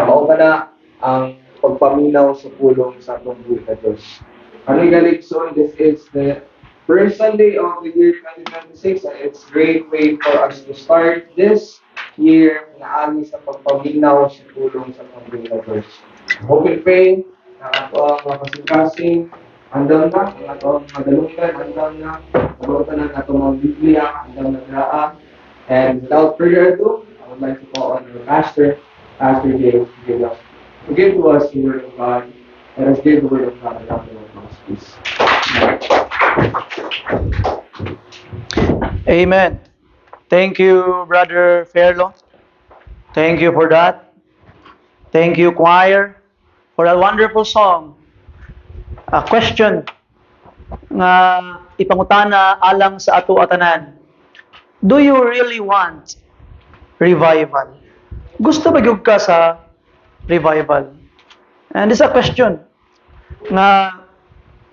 Mao ka na ang pagpaminaw sa pulong sa atong buhi ka Diyos. Ano galing so this is the first Sunday of the year 2026 and it's great way for us to start this year na ani sa pagpaminaw sa pulong sa atong buhi ka Diyos. Hope and pray na ato ang mga kasing-kasing andam na, ang ato ang madalungan, andam na, nabutan na ato mga Biblia, andam na graan. And without further ado, I would like to call on your pastor, Pastor James, to give to us the word of God. Let us give the word of God without the word of us, please. Amen. Thank you, Brother Fairlo. Thank you for that. Thank you, choir, for that wonderful song. A question nga ipangutana alang sa ato atanan. Do you really want revival? Gusto ba gyud ka sa revival? And this is a question nga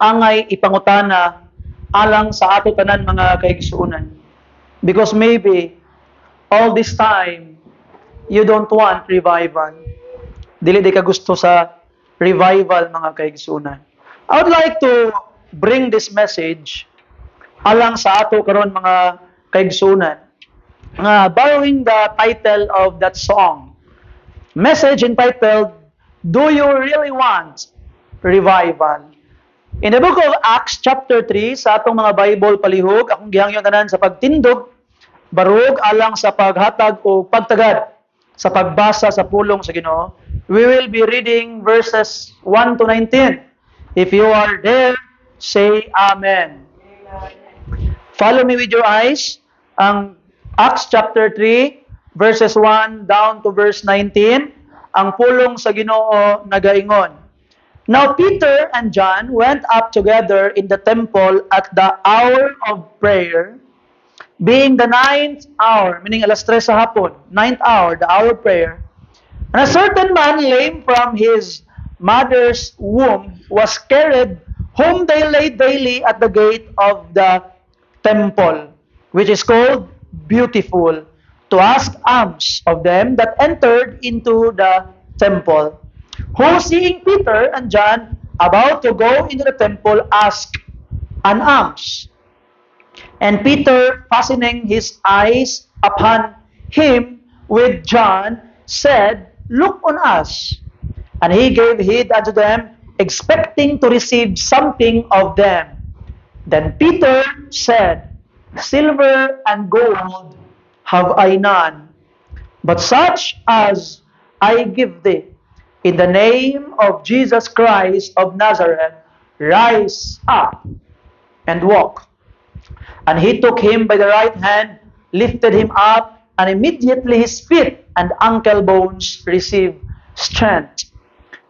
angay ipangutana alang sa ato tanan mga kaigsuonan. Because maybe all this time you don't want revival. Dili di ka gusto sa revival mga kaigsuonan. I would like to bring this message alang sa ato karon mga kaigsuonan. Borrowing the title of that song. Message entitled, Do You Really Want Revival? In the book of Acts chapter 3, sa atong mga Bible palihog, akong gihangyon tanan sa pagtindog, barug alang sa paghatag o pagtagad sa pagbasa sa pulong sa Ginoo. We will be reading verses 1 to 19. If you are there, say Amen. Follow me with your eyes. Ang Acts chapter 3, verses 1 down to verse 19, ang pulong sa Ginoo nagaingon. Now Peter and John went up together in the temple at the hour of prayer, being the 9th hour, meaning alas 3 sa hapon, 9th hour, the hour of prayer. And a certain man lame from his mother's womb was carried, whom they laid daily at the gate of the temple, which is called Beautiful, to ask alms of them that entered into the temple. Who, seeing Peter and John about to go into the temple, asked an alms. And Peter, fastening his eyes upon him with John, said, Look on us. And he gave heed unto them, expecting to receive something of them. Then Peter said, Silver and gold have I none, but such as I give thee. In the name of Jesus Christ of Nazareth, rise up and walk. And he took him by the right hand, lifted him up, and immediately his feet and ankle bones received strength.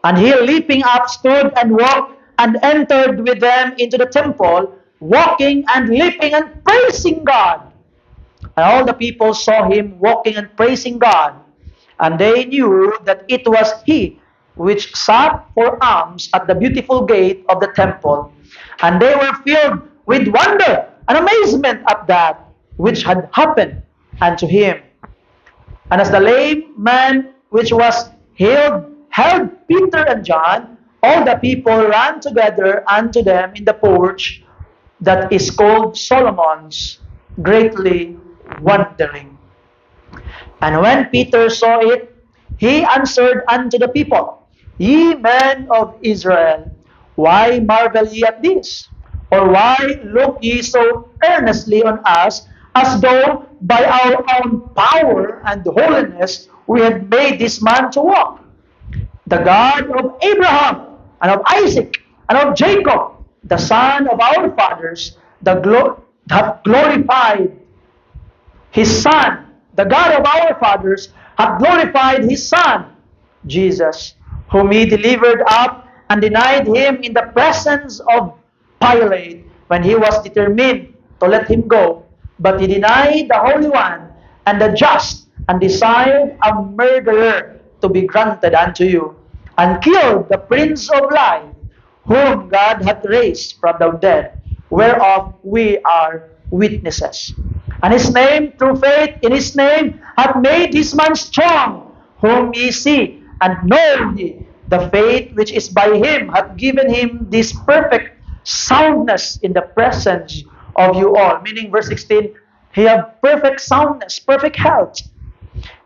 And he, leaping up, stood and walked and entered with them into the temple, walking and leaping and praising God. And all the people saw him walking and praising God, and they knew that it was he which sat for alms at the beautiful gate of the temple. And they were filled with wonder and amazement at that which had happened unto him. And as the lame man which was healed held Peter and John, all the people ran together unto them in the porch that is called Solomon's, greatly wondering. And when Peter saw it, he answered unto the people, Ye men of Israel, why marvel ye at this? Or why look ye so earnestly on us, as though by our own power and holiness we had made this man to walk? The God of Abraham, and of Isaac, and of Jacob, the son of our fathers, that glorified his Son, the God of our fathers, hath glorified his Son, Jesus, whom he delivered up and denied him in the presence of Pilate, when he was determined to let him go. But he denied the Holy One and the just, and desired a murderer to be granted unto you, and killed the Prince of Life, whom God hath raised from the dead, whereof we are witnesses. And his name, through faith in his name, hath made this man strong, whom ye see, and know ye the faith which is by him hath given him this perfect soundness in the presence of you all. Meaning, verse 16, he have perfect soundness, perfect health.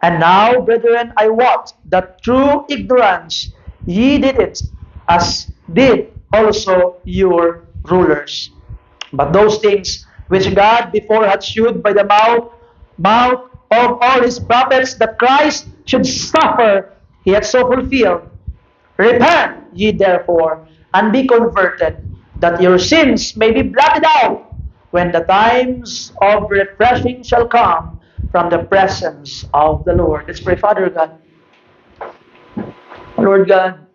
And now, brethren, I wot that through ignorance ye did it, as did also your rulers. But those things which God before had shewed by the mouth of all his prophets that Christ should suffer, he hath so fulfilled. Repent ye therefore, and be converted, that your sins may be blotted out, when the times of refreshing shall come from the presence of the Lord. Let's pray. Father God, Lord God,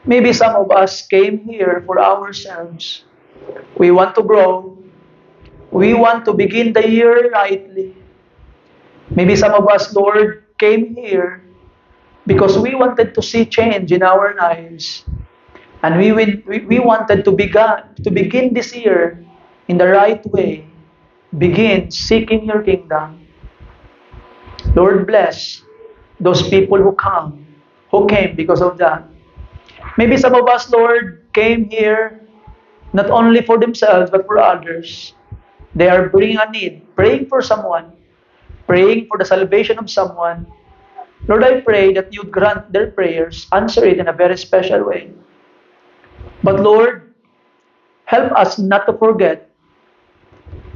maybe some of us came here for ourselves. We want to grow. We want to begin the year rightly. Maybe some of us, Lord, came here because we wanted to see change in our lives. And we wanted to begin this year in the right way. Begin seeking your kingdom. Lord, bless those people who came because of that. Maybe some of us, Lord, came here not only for themselves but for others. They are bringing a need, praying for someone, praying for the salvation of someone. Lord, I pray that you'd grant their prayers, answer it in a very special way. But Lord, help us not to forget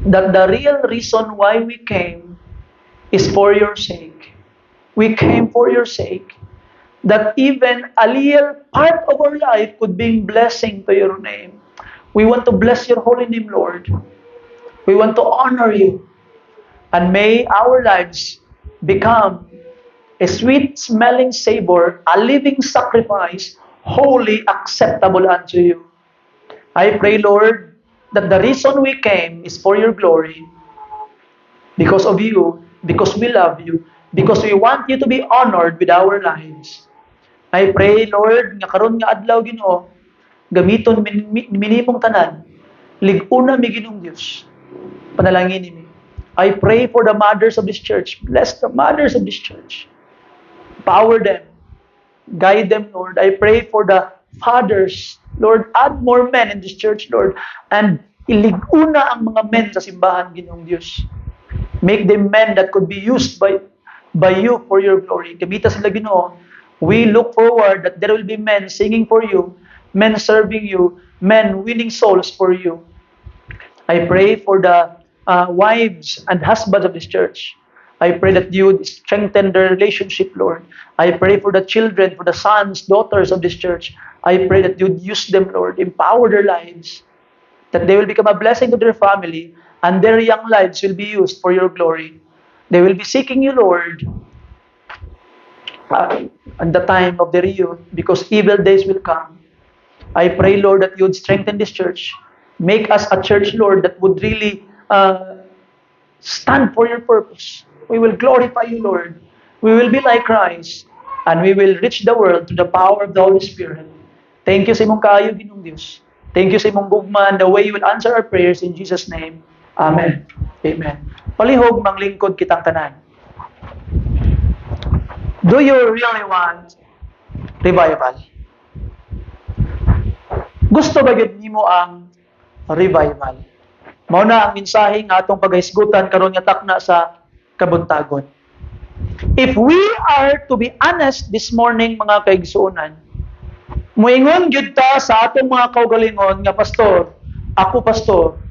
that the real reason why we came is for your sake. We came for your sake. That even a little part of our life could be blessing to your name. We want to bless your holy name, Lord. We want to honor you. And may our lives become a sweet smelling savor, a living sacrifice, wholly acceptable unto you. I pray, Lord, that the reason we came is for your glory, because of you, because we love you, because we want you to be honored with our lives. I pray, Lord, nga karon nga adlaw Ginoo, gamiton minimong tanan, lig-una mi Ginoong Dios. Panalangin mi. I pray for the mothers of this church. Bless the mothers of this church. Power them. Guide them, Lord. I pray for the fathers. Lord, add more men in this church, Lord. And ilig-una ang mga men sa simbahan, Ginoong Diyos. Make them men that could be used by you for your glory. Gamita sila, Ginoo. We look forward that there will be men singing for you, men serving you, men winning souls for you. I pray for the wives and husbands of this church. I pray that you would strengthen their relationship, Lord. I pray for the children, for the sons, daughters of this church. I pray that you would use them, Lord, empower their lives, that they will become a blessing to their family, and their young lives will be used for your glory. They will be seeking you, Lord, at the time of their youth, because evil days will come. I pray, Lord, that you would strengthen this church. Make us a church, Lord, that would really stand for your purpose. We will glorify you, Lord. We will be like Christ, and we will reach the world through the power of the Holy Spirit. Thank you sa imong kaayo, Ginoong Diyos. Thank you sa imong gugma and the way you will answer our prayers in Jesus' name. Amen. Amen. Palihog manglingkod kitang tanan. Do you really want revival? Gusto ba gid nimo ang revival? Mao na ang mensahe nga atong paghisgutan karon nga takna sa kabuntagon. If we are to be honest this morning, mga kaigsuonan, muingon gyud ta sa atong mga kaugalingon nga pastor, ako pastor,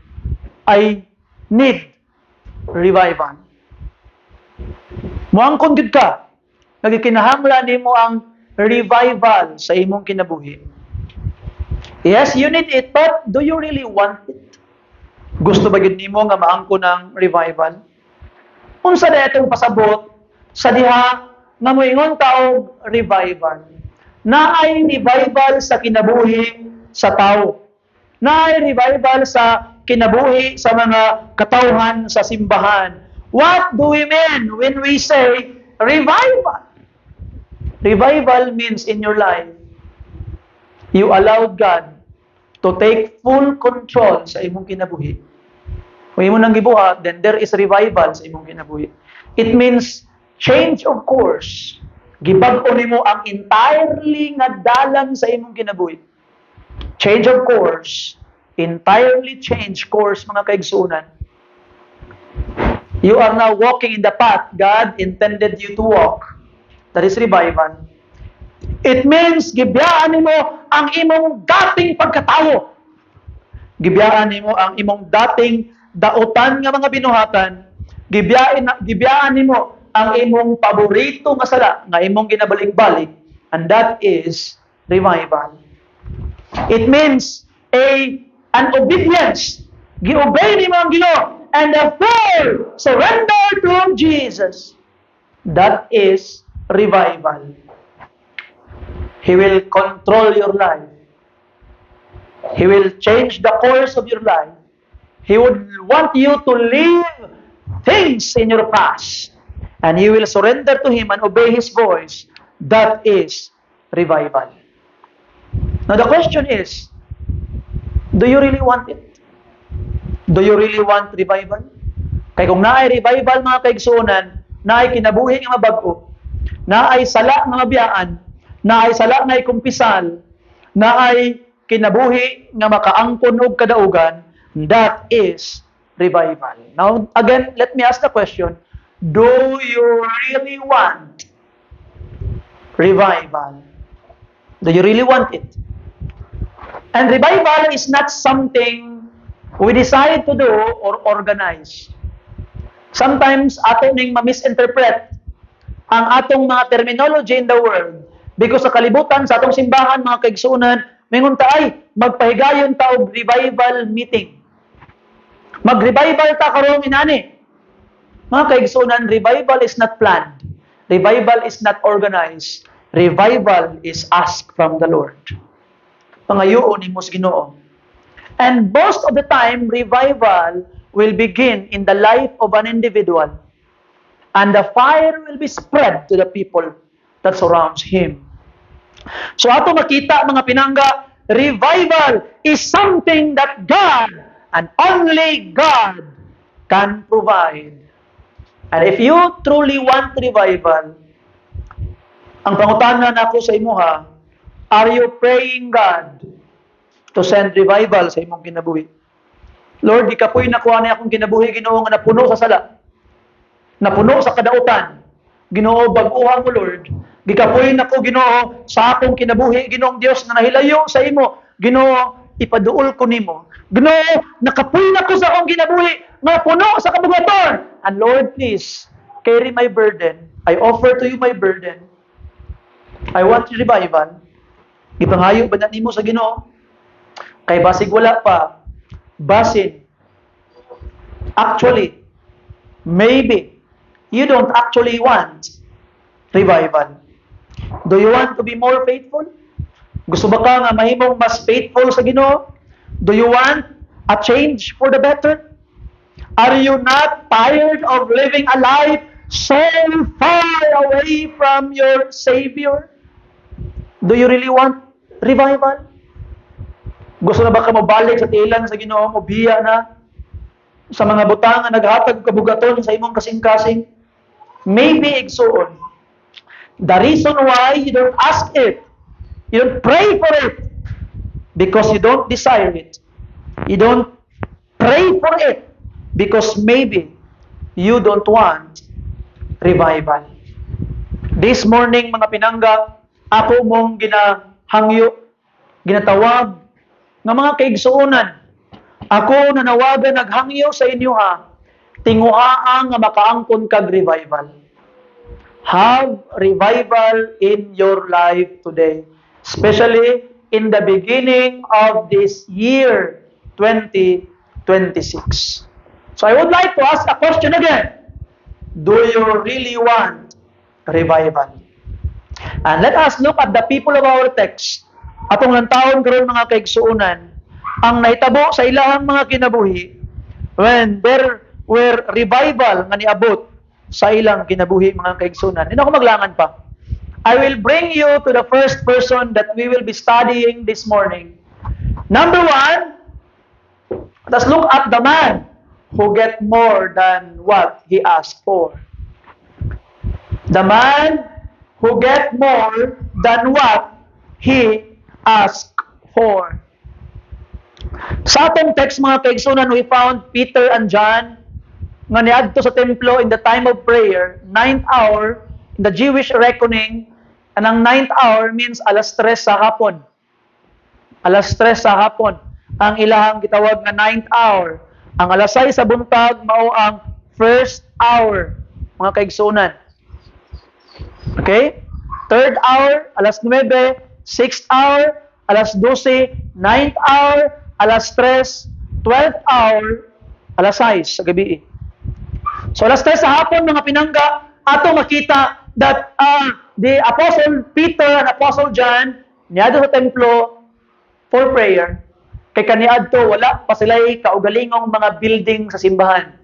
I need revival. Muangkon gyud ka, nagkinahanglan nimo ang revival sa imong kinabuhi. Yes, you need it, but do you really want it? Gusto ba gyud nimo nga maangko ng revival? Unsa na itong pasabot sa diha nga moingon taog revival? Naay revival sa kinabuhi sa tao. Naay revival sa kinabuhi sa mga katawhan sa simbahan. What do we mean when we say revival? Revival means in your life, you allowed God to take full control sa imong kinabuhi. Kung imo nang gibuhat, then there is revival sa imong kinabuhi. It means change of course. Gibag-o nimo ang entirely nga dalan sa imong kinabuhi. Change of course, entirely change course mga kaigsunan. You are now walking in the path God intended you to walk. That is revival. It means gibiyaan nimo ang imong dating pagkatawo. Gibiyaan nimo ang imong dating dautan nga mga binuhatan. Gibiyaan nimo ang imong paborito nga sala nga imong ginabalik-balik, and that is revival. It means an obedience. Gi-obey nimo ang Ginoo and a full surrender to Jesus. That is revival. He will control your life. He will change the course of your life. He would want you to leave things in your past. And you will surrender to Him and obey His voice. That is revival. Now the question is, do you really want it? Do you really want revival? Kaya kung naay revival mga kaigsunan, naay kinabuhi nga mabago, naay sala nga mabiyaan, naay sala nga kumpisal, naay kinabuhi nga makaangkon og kadaugan, that is revival. Now, again, let me ask the question, do you really want revival? Do you really want it? And revival is not something we decide to do or organize. Sometimes, ato ning ma-misinterpret ang atong mga terminology in the world because sa kalibutan, sa atong simbahan, mga kaigsunan, mingon ta ay magpahigayon ta og revival meeting. Mag-revival ta karong inani. Mga kaigsunan, revival is not planned. Revival is not organized. Revival is asked from the Lord. Pangayoon nimo sa Ginoo. And most of the time, revival will begin in the life of an individual. And the fire will be spread to the people that surrounds him. So ato makita mga pinangga, revival is something that God and only God can provide. And if you truly want revival, ang pangutanan nako sa imuha, are you praying God to send revival sa imong kinabuhi? Lord, di kapoy nakuha na akong kinabuhi, Ginoo, nga napuno sa sala, napuno sa kadautan. Ginoo, bag-uhan mo, Lord. Gikapoy nako, Ginoo, sa akong kinabuhi, Ginoong Dios, na nahilayo sa imo. Ginoo, ipaduol ko nimo. Ginoo, nakapoy nako sa akong kinabuhi, nga puno sa kabugaton. And Lord, please, carry my burden. I offer to you my burden. I want revival. Gipangayo ba na nimo sa Ginoo? Kay basig wala pa, basin. Actually, maybe, you don't actually want revival. Do you want to be more faithful? Gusto ba ka nga mahimong mas faithful sa Ginoo? Do you want a change for the better? Are you not tired of living a life so far away from your Savior? Do you really want revival? Gusto na ba ka mabalik sa tiilan sa Ginoo, mobiya na sa mga butang nga naghatag kabugaton sa imong kasing-kasing? Maybe igsuon. The reason why you don't ask it, you don't pray for it, because you don't desire it. You don't pray for it because maybe you don't want revival. This morning, mga pinangga, ako mong ginahangyo, ginatawag ng mga kaigsuonan. Ako nanawagan, naghangyo sa inyo ha, tinguhaan nga makaangkon kag revival. Have revival in your life today, especially in the beginning of this year 2026. So I would like to ask a question again. Do you really want revival? And let us look at the people of our text. Atong lantaon karon mga kaigsuonan, ang naitabo sa ilahang mga kinabuhi when there were revival nga niabot sa ilang kinabuhi mga kaigsuonan. Hindi ako maglangan pa. I will bring you to the first person that we will be studying this morning. Number one, let's look at the man who get more than what he asked for. The man who get more than what he asked for. Sa atong text mga kaigsunan, we found Peter and John nga niadto sa templo in the time of prayer, 9th hour, in the Jewish reckoning, and ang 9th hour means alas 3 sa hapon. Alas 3 sa hapon. Ang ilahang gitawag nga 9th hour. Ang alas 6 sa buntag, mao ang first hour, mga kaigsunan. Okay? Third hour, alas 9, 6th hour, alas 12, 9th hour, alas 3, 12th hour, alas 6 sa gabi. So alas 3 sa hapon, mga pinangga, ato makita that the Apostle Peter and Apostle John niadto sa templo for prayer. Kay kaniadto wala pa sila kaugalingong mga building sa simbahan.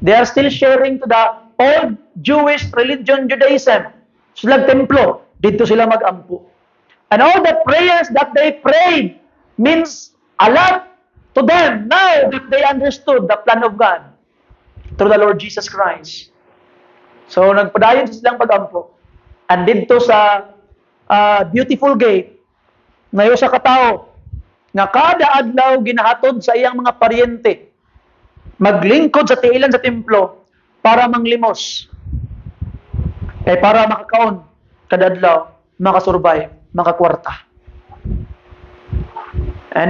They are still sharing to the old Jewish religion, Judaism. Sila templo, dito sila mag-ampo. And all the prayers that they prayed means a lot to them now that they understood the plan of God through the Lord Jesus Christ. So, nagpadayon silang pag-ampo. And dito sa beautiful gate, ngayon sa katao, nga kada adlaw ginahatod sa iyang mga paryente, maglingkod sa tiilan sa templo para manglimos. Para makakaon, kada adlaw, makasurvive, makakwarta. And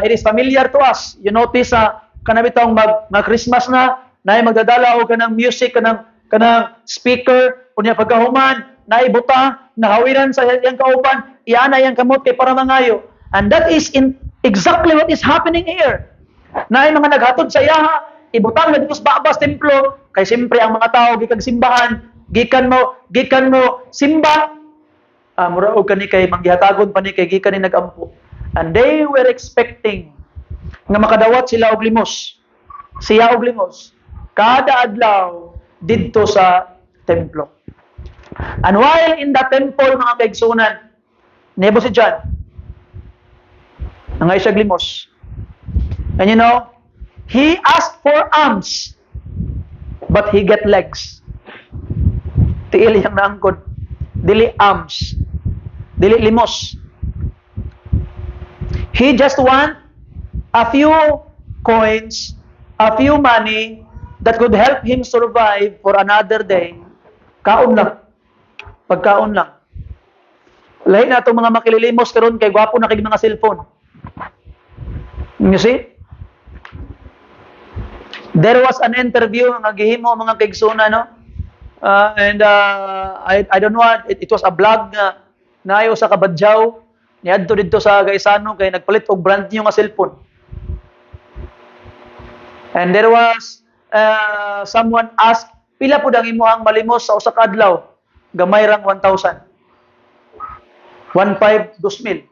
it is familiar to us. You notice kanabitong mag-Christmas na magdadala o kanang music, kanang speaker, unya pagkahuman, naibuta, nahawiran sa iyang kauban, iana iyang kamot kay para mangayo. And that is exactly what is happening here. Na mga naghatod sa iyaha, ibutang na dito sa babas templo, kay siyempre ang mga tao gikag simbahan, gikan mo simba, mura og kani kay manggihatagon pa ni kay gikan ni nagampo. And they were expecting nga makadawat sila og limos. Siya og limos kada adlaw didto sa templo. And while in the temple, mga kaigsunan, nebo si John, nangay siya limos. And you know, he asked for arms, but he get legs. Tiil yang naangkod. Dili arms. Dili limos. He just want a few coins, a few money that could help him survive for another day. Kaon lang. Pagkaon lang. Lahi na itong mga makililimos karon kay gwapo na kay mga cellphone. You see? There was an interview nga gihimo mga kaigsunan, no? I don't know what, it was a blog nga naayo sa Kabadjaw, niadto didto sa Gaisano kay nagpalit og brand new nga cellphone. And there was someone asked, pila pud ang imong malimos sa usa ka adlaw? Gamay rang 1,000. 1,500, 2,000.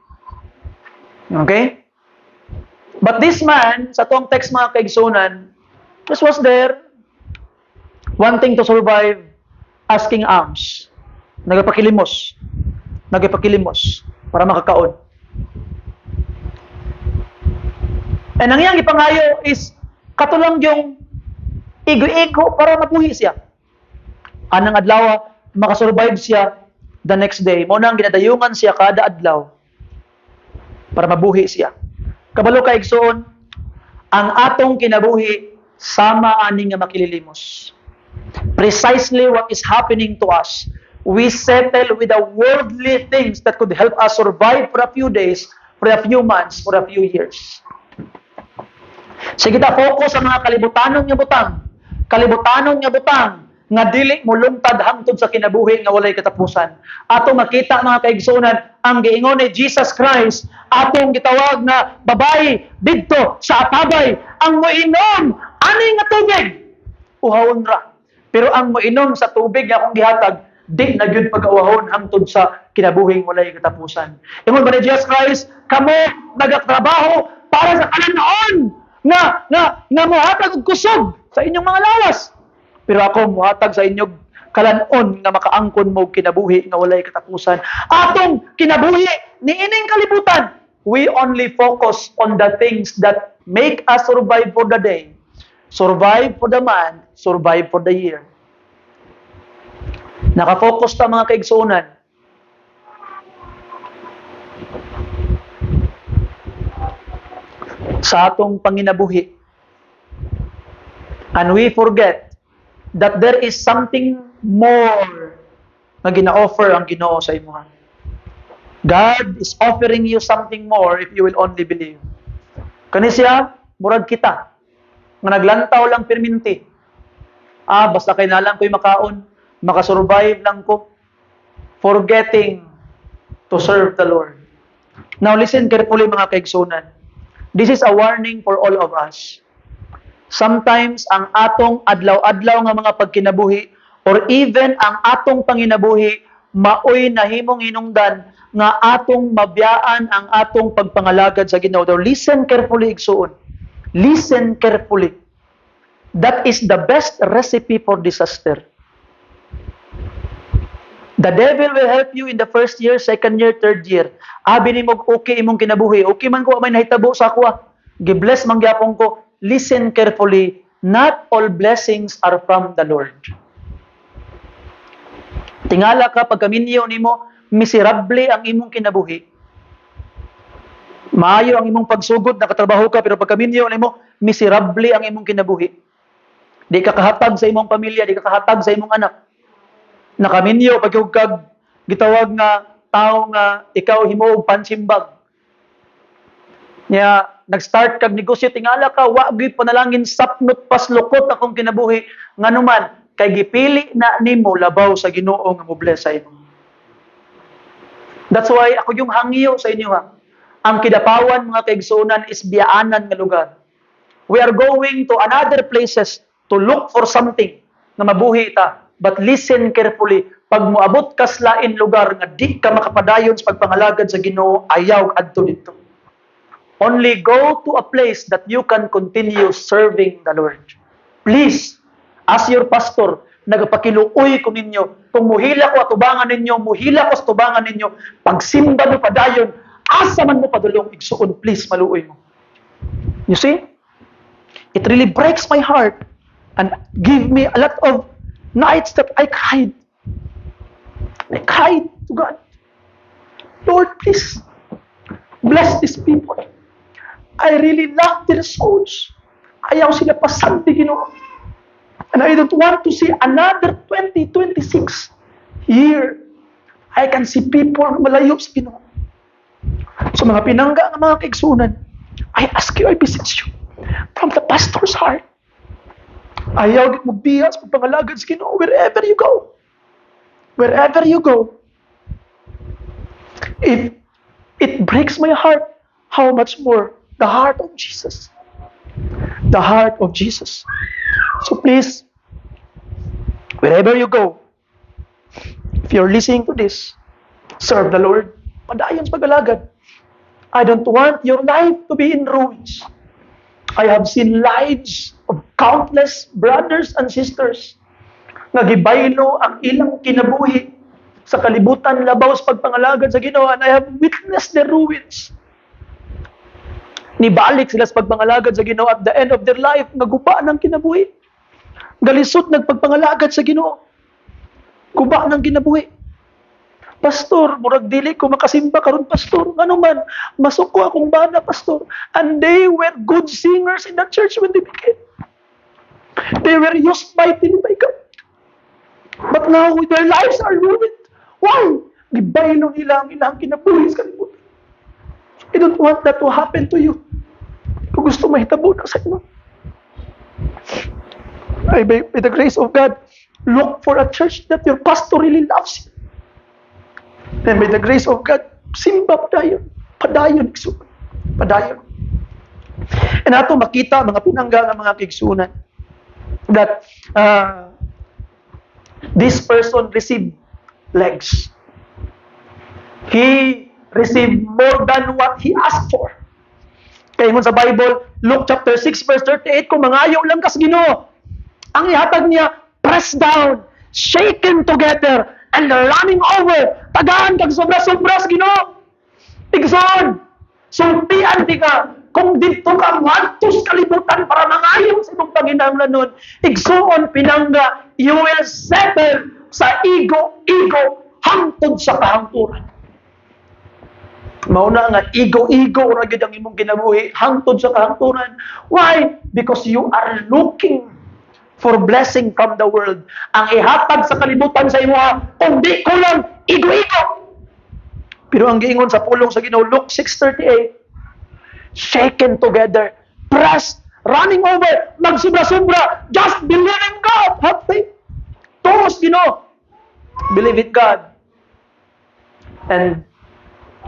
Okay? But this man, sa tong text mga kaigsunan, just was there, wanting to survive, asking alms. Nagapakilimos para makakaon. And ang iyang ipangayo is katulang yung igo-igo para mabuhi siya. Anang adlaw, makasurvive siya the next day. Mo nang ginadayungan siya kada adlaw para mabuhi siya. Kabalo ka igsoon, ang atong kinabuhi sama ani nga makililimos. Precisely what is happening to us. We settle with the worldly things that could help us survive for a few days, for a few months, for a few years. Sige ta focus sa mga kalibutanong nga butang. Kalibutanong nga butang nga dili mo lungtad hangtod sa kinabuhi nga walay katapusan. Ato makita mga kaigsunan ang giingon ni Jesus Christ, atong gitawag na babae didto sa atabay, ang moinom ani nga tubig uhawon ra. Pero ang moinom sa tubig nga akong gihatag, di na gyud pag-awahon hangtod sa kinabuhing walay katapusan. Ingon ba ni Jesus Christ, kamo nagatrabaho para sa kalanaon nga mohatag og kusog sa inyong mga lawas. Pero ako mohatag sa inyong kalanon nga makaangkon mo kinabuhi nga walay katapusan. Atong kinabuhi niining kalibutan, we only focus on the things that make us survive for the day, survive for the month, survive for the year. Nakafocus ta mga kaigsunan. Sa atong panginabuhi. And we forget that there is something more na gina-offer ang Ginoo sa imuha. God is offering you something more if you will only believe. Kani siya, murag kita, nga naglantaw lang perminti. Basta kay nalang ko'y makaon, makasurvive lang ko, forgetting to serve the Lord. Now listen carefully mga kaigsunan. This is a warning for all of us. Sometimes ang atong adlaw-adlaw nga mga pagkinabuhi or even ang atong panginabuhi maoy nahimong hinungdan nga atong mabiyaan ang atong pagpangalagad sa Ginoo. Listen carefully igsuon. Listen carefully. That is the best recipe for disaster. The devil will help you in the first year, second year, third year. Abi nimo okay imong kinabuhi. Okay man ko may nahitabo sa ako. Gi-bless man gyapon ko. Listen carefully. Not all blessings are from the Lord. Tingala ka pagkaminyo nimo, miserable ang imong kinabuhi. Maayo ang imong pagsugod, nakatrabaho ka pero pagkaminyo nimo, miserable ang imong kinabuhi. Di ka kahatag sa imong pamilya, di ka kahatag sa imong anak. Nakaminyo pagkog kag gitawag nga tao nga ikaw himuog pansimbag. Nya nag-start kag negosyo tingala ka wa gyud panalangin sapnot paslukot akong kinabuhi nganuman kay gipili na nimo labaw sa Ginoo nga mo-bless sa imo. That's why ako yung hangyo sa inyo ha. Ang kidapawan mga kaigsunan is biyaanan nga lugar. We are going to another places to look for something na mabuhi ta. But listen carefully. Pag moabot ka sa lain lugar nga di ka makapadayon sa pagpangalagad sa Ginoo, ayaw adto dito. Only go to a place that you can continue serving the Lord. Please, as your pastor, nagapakiluoy ko ninyo. Kung muhila ko at tubangan ninyo, muhila ko sa tubangan ninyo, pagsimba mo padayon, asa man mo padulong, igsuon, please, maluoy mo. You see? It really breaks my heart and give me a lot of nights that I cried. I cried to God. Lord, please, bless these people. I really love their souls. Ayaw sila pasanti, Ginoo. And I don't want to see another 2026 year. I can see people malayo sa Ginoo. So mga pinangga ng mga kaigsunan, I ask you, I beseech you, from the pastor's heart, ayaw git mo biyas pagpangalagad sa Ginoo wherever you go. Wherever you go. If it breaks my heart, how much more the heart of Jesus. The heart of Jesus. So please, wherever you go, if you're listening to this, serve the Lord. Padayon sa pagalagad. I don't want your life to be in ruins. I have seen lives of countless brothers and sisters nga gibaylo ang ilang kinabuhi sa kalibutan labaw sa pagpangalagad sa Ginoo, and I have witnessed their ruins. Nibalik sila sa pagpangalagad sa Ginoo at the end of their life, naguba ng kinabuhi. Galisod nagpagpangalagad sa Ginoo. Guba ng kinabuhi. Pastor, murag dili ko makasimba karon pastor. Ano man, masuko akong bana pastor. And they were good singers in that church when they began. They were used mightily by God. But now their lives are ruined. Why? Gibaylo nila ang ilang kinabuhi sa kalibutan. I don't want that to happen to you. Kung gusto mahitabo na sa inyo. By the grace of God, look for a church that your pastor really loves you. And by the grace of God, simba padayon. Padayon, igsunan. Padayon. And ato makita, mga pinangga ng mga kaigsunan, that this person received legs. He received more than what he asked for. Kaya mo sa Bible, Luke chapter 6 verse 38, kung mangayo lang kas Ginoo, ang ihatag niya, pressed down, shaken together, and running over. Tagaan kag sobra-sobra sa Ginoo. Igsoon, sultian di ka, kung dito ka wantos kalibutan para mangayo sa imong panginahanglanon, igsoon pinangga, you will settle sa ego-ego hangtod sa kahangturan. Mauna nga, ego-ego ra gyud ang imong kinabuhi hangtod sa kahangturan. Why? Because you are looking for blessing from the world. Ang ihatag sa kalibutan sa imo, kundi kulang ego-ego. Pero ang giingon sa pulong sa Ginoo, Luke 6:38, shaken together, pressed, running over, magsubra-subra, just believe in God, have faith. Tuos Ginoo. Believe in God. And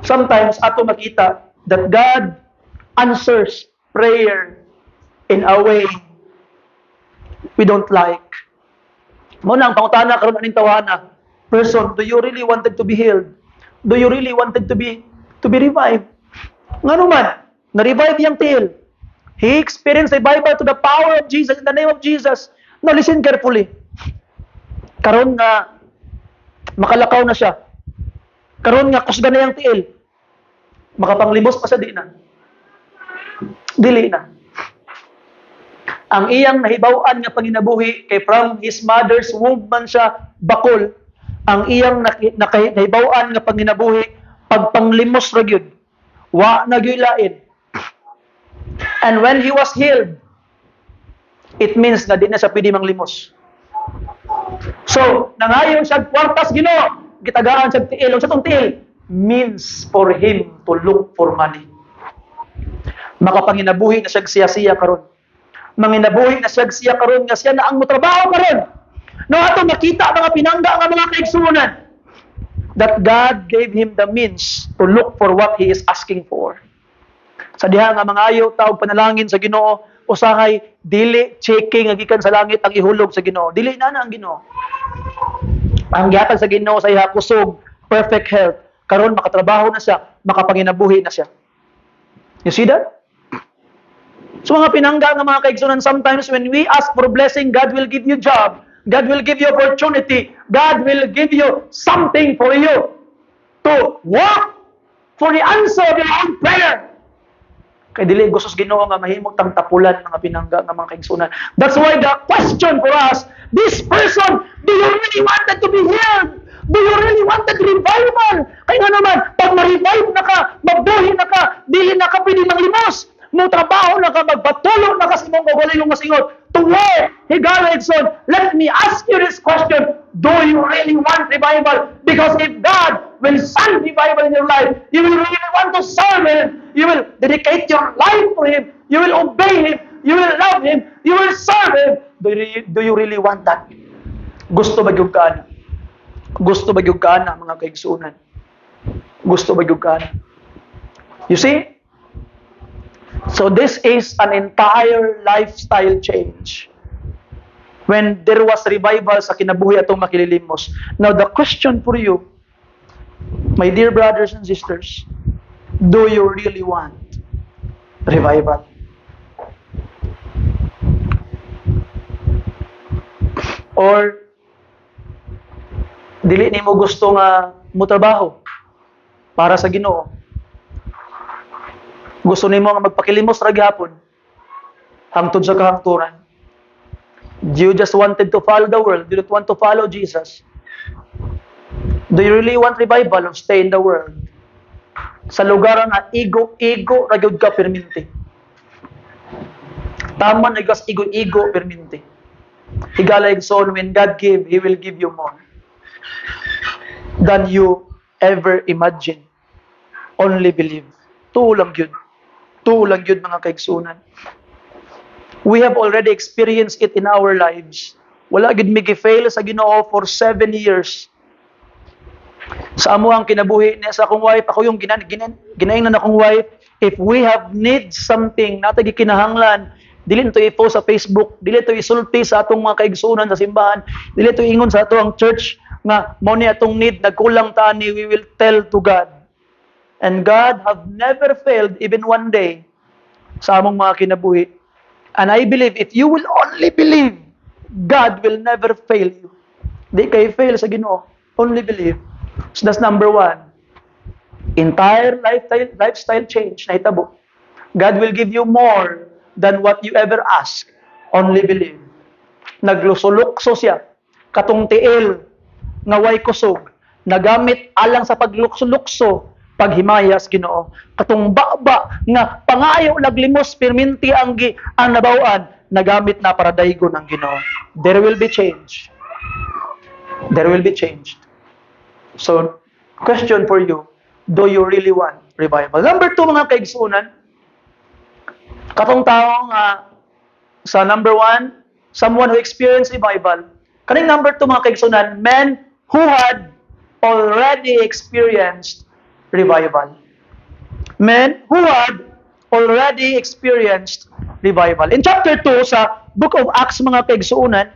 sometimes ato makita that God answers prayer in a way we don't like. Mo nang pangutana karon aning tawana. Person, do you really wanted to be healed? Do you really wanted to be revived? Ngano man, na-revive yang tiil. He experienced revival to the power of Jesus, in the name of Jesus. Now listen carefully. Karon nga makalakaw na siya. Karon nga kusga na yang tiil. Makapanglimos pa sa di na. Dili na. Ang iyang nahibaw-an nga panginabuhi kay from his mother's womb man siya bakol. Ang iyang nahibaw-an nga panginabuhi pagpanglimos ra gyud. Wa na gyud lain. And when he was healed, it means na di na siya pwede manglimos. So, nangayon siya kwartas Ginoo, gitagaan siya tiil. Sa tong tiil means for him to look for money. Makapanginabuhi na siya karon. Manginabuhi na siya karon nga siya na ang motrabaho karon. No ato makita mga pinangga nga mga kaigsunan that God gave him the means to look for what he is asking for. Sa diha nga mga ayo tawag panalangin sa Ginoo, usahay dili checking nga gikan sa langit ang ihulog sa Ginoo. Dili na ang Ginoo. Ang gihatag sa Ginoo sa iya kusog, perfect health. Karon makatrabaho na siya, makapanginabuhi na siya. You see that? So mga pinangga nga mga kaigsunan, sometimes when we ask for blessing, God will give you job. God will give you opportunity. God will give you something for you to work for the answer of your own prayer. Kay dili gusto sa Ginoo nga mahimong tangtapulan mga pinangga nga mga kaigsunan. That's why the question for us, this person, do you really wanted to be healed? Do you really wanted revival? Kaya nga naman, pag ma-revive na ka, mabuhi na ka, dili na ka pwede manglimos. Mo trabaho na ka, magpatulo na ka sa mong kagaling masingot. To where, Higala Edson, let me ask you this question. Do you really want revival? Because if God will send revival in your life, you will really want to serve Him. You will dedicate your life to Him. You will obey Him. You will love Him. You will serve Him. Do you really want that? Gusto ba yung ka na? Gusto ba yung ka na, mga kaigsunan? Gusto ba yung ka na? You see? So this is an entire lifestyle change. When there was revival sa kinabuhi atong makililimos. Now the question for you, my dear brothers and sisters, do you really want revival? Or dili nimo gusto nga motrabaho para sa Ginoo? Gusto nimo nga magpakilimos ra gyapon hangtod sa kahangturan? You just wanted to follow the world. You don't want to follow Jesus. Do you really want revival or stay in the world? Sa lugar nga ego ra gyud ka perminti. Tama na gas ego perminti. Higala Edson, when God give, He will give you more than you ever imagine. Only believe. Tulang yun. Tulang yun mga kaigsunan. We have already experienced it in our lives. Wala gid mi gi-fail sa Ginoo for 7 years. Sa amo ang kinabuhi niya sa akong wife, ako yung ginaingnan akong wife, if we have need something nata gikinahanglan, dili to i-post sa Facebook, dili to isulti sa atong mga kaigsunan sa simbahan, dili to ingon sa atong church nga mao ni atong need, nagkulang ta ni, we will tell to God. And God have never failed even one day sa among mga kinabuhi. And I believe if you will only believe, God will never fail you. Di kay fail sa Ginoo, only believe. So that's number 1. Entire lifestyle change na hitabo. God will give you more than what you ever ask. Only believe. Naglusulukso siya. Katong tiil. nga way kusog, nagamit alang sa paglukso-lukso, paghimayas Ginoo. Katong baba nga pangayo laglimos perminti ang nabawaan, nagamit na para daygon ang Ginoo. There will be change. There will be change. So, question for you, do you really want revival? Number 2, mga kaigsunan, katong taong sa number 1, someone who experienced revival. Kaning number 2, mga kaigsunan, men who had already experienced revival. Men who had already experienced revival. In chapter 2 sa Book of Acts, mga kaigsunan,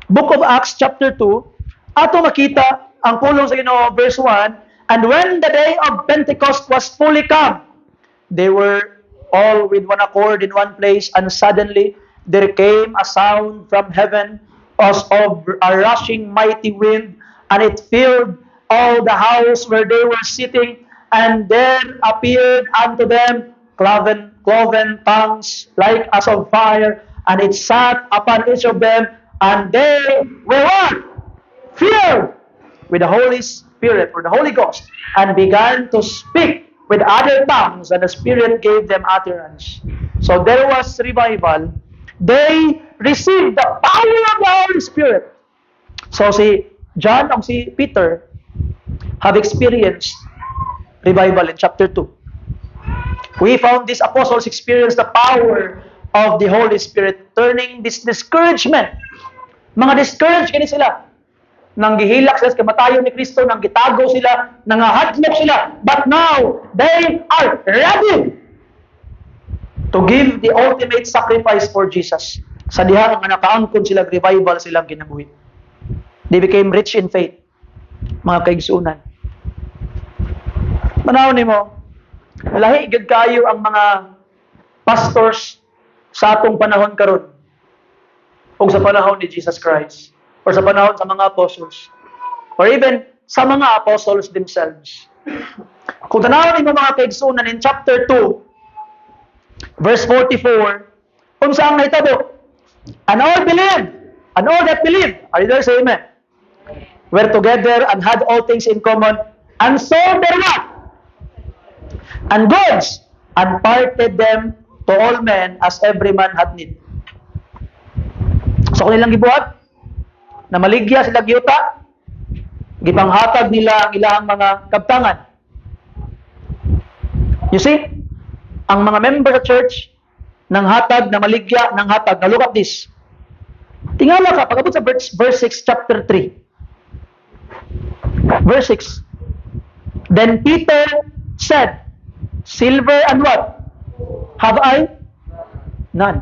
Book of Acts chapter 2, ato makita ang pulong sa Ginoo verse 1, and when the day of Pentecost was fully come, they were all with one accord in one place, and suddenly there came a sound from heaven as of a rushing mighty wind, and it filled all the house where they were sitting, and there appeared unto them cloven tongues like as of fire, and it sat upon each of them, and they were what? Filled with the Holy Spirit or the Holy Ghost, and began to speak with other tongues, and the Spirit gave them utterance. So there was revival. They received the power of the Holy Spirit. So si John o si Peter have experienced revival in chapter 2. We found these apostles experience the power of the Holy Spirit, turning this discouragement. Mga discouraged kini sila. Nang gihilak sila sa kamatayon ni Kristo, nang gitago sila, nangahadlok sila. But now, they are ready to give the ultimate sacrifice for Jesus. Sa diha nga nakaangkon sila, revival silang kinabuhi. They became rich in faith. Mga kaigsunan. Manahon nimo, lahi gid kayo ang mga pastors sa atong panahon karon o sa panahon ni Jesus Christ or sa panahon sa mga apostles or even sa mga apostles themselves. Kung tanawin mo mga kaigsunan in chapter 2 verse 44, unsa ang nahitabo? And all believed, and all that believed, are you there? Say amen. Were together and had all things in common, and sold their what? And goods, and parted them to all men as every man had need. So kanilang gibuhat, na maligya sila giyuta, gipanghatag nila ang ilang mga kabtangan. You see, ang mga member sa church, nang hatag, na maligya, nang hatag. Now look at this. Tingala ka, pag-abot sa verse 6, chapter 3. Verse 6. Then Peter said, silver and what? Have I? None.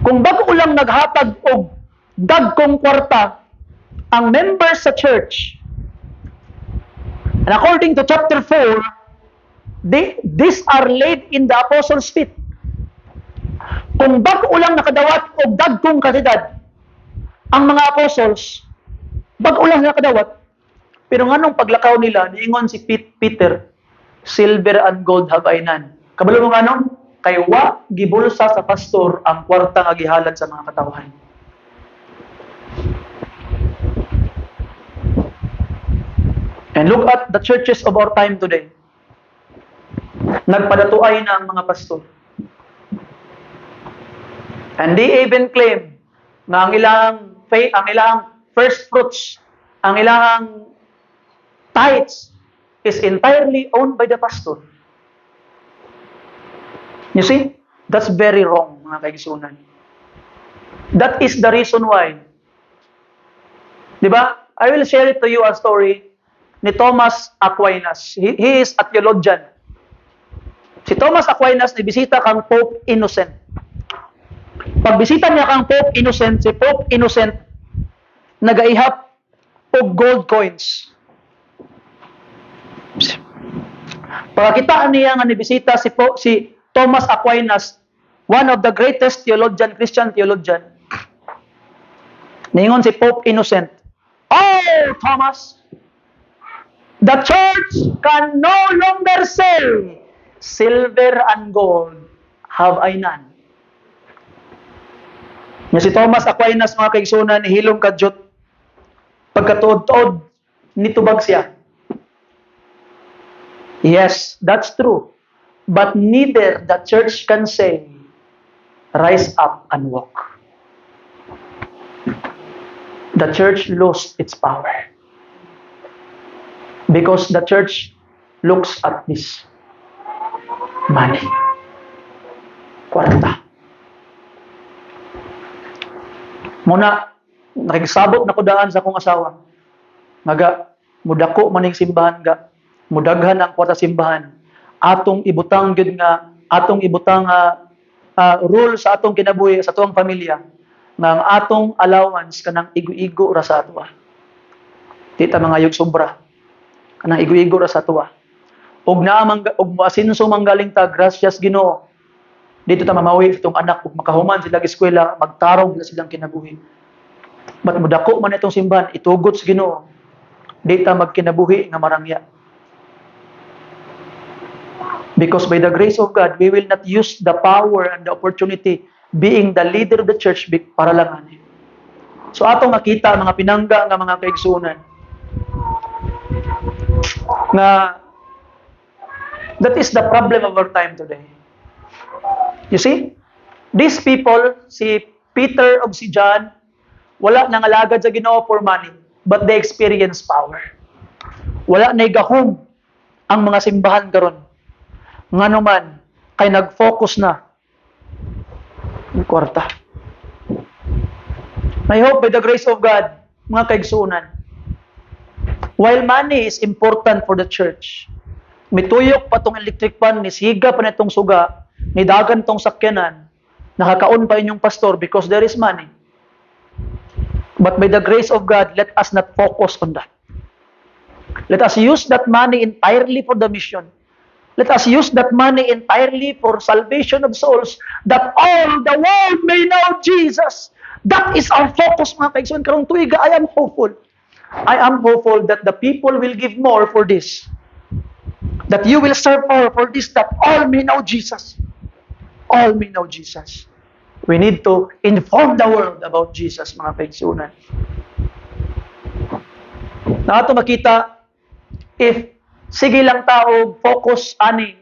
Kung bago lang naghatag og dagkong kwarta ang members sa church, and according to chapter 4, these are laid in the apostles' feet. Kung bago lang nakadawat og dagkong katidad ang mga apostles, bago lang nakadawat, pero nganong paglakaw nila, niingon si Peter, silver and gold have I none. Kabalo mo nganong? Kay wa gibulsa sa pastor ang kwarta nga gihalad sa mga katawhan. And look at the churches of our time today. Nagpadatuay na ang mga pastor. And they even claim na ang ilang faith, ang ilang first fruits, ang ilang tithes is entirely owned by the pastor. You see, that's very wrong, mga kaigsunan. That is the reason why. Diba? I will share it to you a story ni Thomas Aquinas. He is a theologian. Si Thomas Aquinas, nibisita kang Pope Innocent. Pagbisita niya kang Pope Innocent, si Pope Innocent, nagaihap og gold coins. Pagkakitaan niya nga nibisita si Thomas Aquinas, one of the greatest Christian theologian. Ningon si Pope Innocent, "Oh, Thomas, the church can no longer say, silver and gold have I none." Nga si Thomas Aquinas, mga kaigsunan, nihilom kadyot Pagkatuod-tuod, nitubag siya. Yes, that's true. But neither the church can say, rise up and walk. The church lost its power. Because the church looks at this money. Kwarta. Muna, nakikisabot na ko daan sa akong asawa. Maga, mudako maning simbahan ga. Mudaghan ang kwarta simbahan. Atong ibutang gyud nga, atong ibutang rule sa atong kinabuhi, sa atong pamilya, nga ang atong allowance kanang igo-igo ra sa ato. Tita mga yug sobra. Kanang igo-igo ra sa ato. Og naamang og moasinso manggaling ta, gracias Ginoo. Dito ta mamawi itong anak ug makahuman sila eskwela, magtarong sila silang kinabuhi. But mudako man itong simbahan, itugot sa Ginoo. Di ta magkinabuhi nga marangya. Because by the grace of God, we will not use the power and the opportunity being the leader of the church para lang ani. So atong makita mga pinangga nga mga kaigsuonan nga that is the problem of our time today. You see? These people, si Peter o si John, wala nang alagad sa Ginoo for money, but they experience power. Wala na igahom ang mga simbahan karon. Ngano man kay nag-focus na ng kwarta. I hope by the grace of God, mga kaigsuonan, while money is important for the church, mituyok pa tong electric pan, nisiga pa na itong suga, nidagan tong sakyanan, nakakaon pa inyong pastor because there is money. But by the grace of God, let us not focus on that. Let us use that money entirely for the mission. Let us use that money entirely for salvation of souls, that all the world may know Jesus. That is our focus, mga kaigsoon. Karong tuiga, I am hopeful. I am hopeful that the people will give more for this. That you will serve more for this, that all may know Jesus. All may know Jesus. We need to inform the world about Jesus, mga kaigsuonan. Na ato makita, if sige lang tao, focus, ani,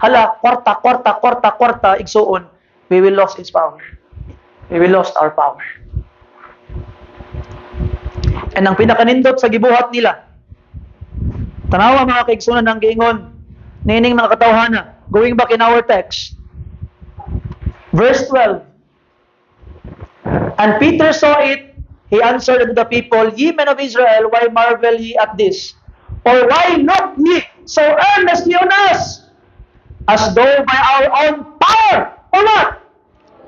hala, kwarta, igsuon, we will lose its power. We will lose our power. And ang pinakanindot sa gibuhat nila, tanawa mga kaigsunan ng giingon, nining mga katawhana, going back in our text, verse 12, and Peter saw it, he answered unto the people, ye men of Israel, why marvel ye at this? Or why look ye so earnestly on us, as though by our own power, or what?